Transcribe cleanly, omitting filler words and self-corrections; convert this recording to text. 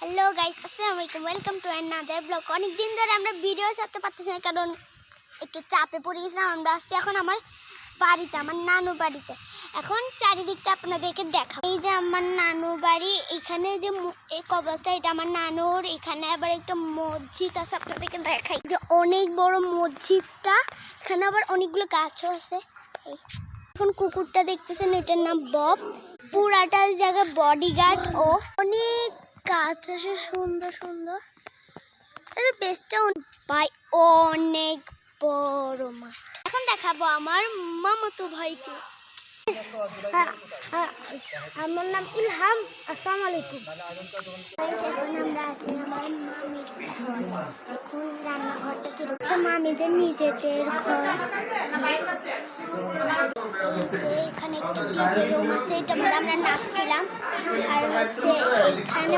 Hello guys, আসসালামু আলাইকুম। Welcome to another blog. অনেক দিন ধরে আমরা ভিডিও ছাড়তে পারতেছি না, কারণ একটু চাপে পড়ে গেছিলাম। আমরা আসছি এখন আমার বাড়িতে, আমার নানু বাড়িতে। এখন চারিদিকটা আপনাদেরকে দেখাবো। এই যে আমার নানু বাড়ি, এখানে যে এক অবস্থা, এটা আমার নানুর। এখানে আবার একটা মসজিদ আছে, আপনাদেরকে দেখাই যে অনেক বড় মসজিদটা। এখানে আবার অনেকগুলো গাছও আছে। এখন কুকুরটা দেখতেছেন, এটার নাম বব। পুরাটা জায়গা বডিগার্ড ও অনেক গাছ আছে, সুন্দর সুন্দর। আরে বেশটা ভাই অনেক বড় মাঠ। এখন দেখাবো আমার মামাতো ভাইকে। আমার নাম ইলহাম। আসসালামু আলাইকুম। এখন আমরা আছি আমার মামির ঘরে। এখন রান্নাঘরটা কি হচ্ছে, মামিদের নিজেদের ঘর। যে এখানে একটা ডিজে রুম আছে, এটা মধ্যে আমরা নাচছিলাম। আর হচ্ছে এইখানে